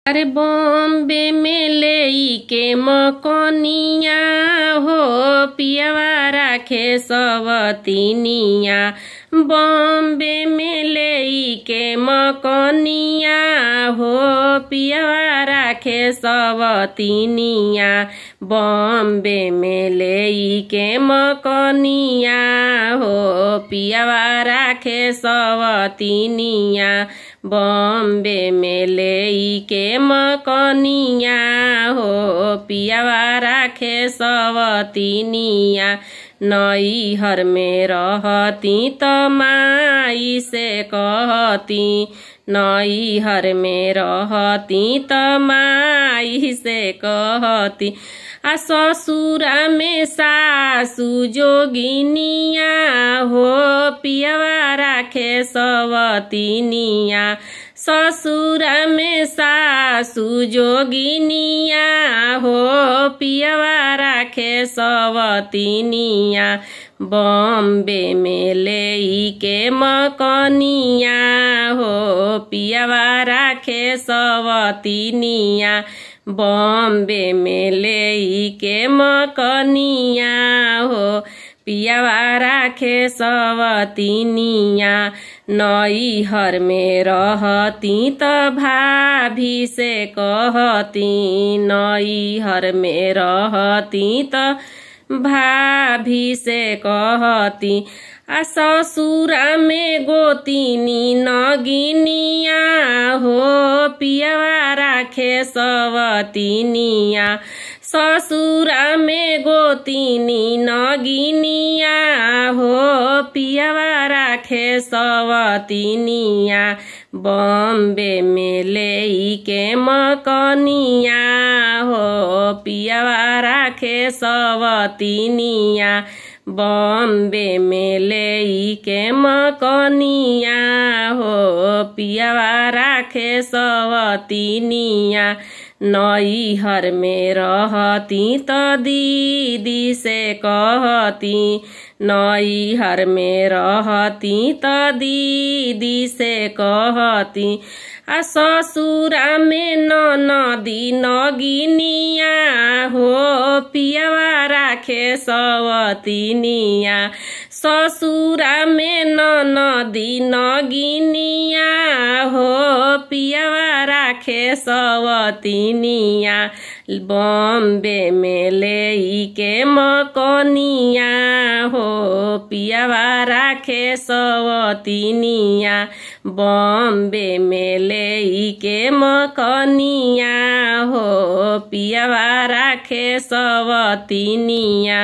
अरे बॉम्बे में ले के मकनिया हो पियवा राखे सवतीनिया। बॉम्बे में ले के मकनिया हो पियवा राखे सवतीनिया। बॉम्बे में ले के मकनिया हो पियवा राखे सवतीनिया। बॉम्बे में ले के मकनिया हो पियवा राखे सवतीनिया। नैहर में रहती त माई से कहती, नैहर में रहती त माई से कहती। आ ससुरा में सासु जोगिनिया हो पियवा राखे सवतीनिया। ससुरा में सासु जोगिनिया हो पियवा राखे सवतीनिया। बॉम्बे में ले के मकनिया हो पियवा राखे सवतीनिया। बॉम्बे में ले के मकनिया हो पियवा राखे सवतीनिया। नैहर में रहती त भाभी से कहती, नैहर में रहती त भाभी से कहती। आ ससुरा में गोतिनी नगिनिया हो पियवा राखे सवतीनिया। ससुरा में गोतिनी नगिनिया हो पियवा राखे सवतीनिया। बॉम्बे में ले के मकनिया हो पियवा राखे सवतीनिया। बॉम्बे में ले के मकनिया हो पियवा राखे सवतीनिया। नैहर में रहती त दीदी से कहती, नैहर में रहती त दीदी से कहती। आ ससुरा में ननदी नगिनिया हो पियवा राखे सवतीनिया। ससुरा में ननदी नगिनिया हो पियवा राखे सवतीनिया। बॉम्बे में ले के मकनिया हो पियवा राखे सवतीनिया। बॉम्बे में ले के मकनिया हो पियवा राखे सवतीनिया।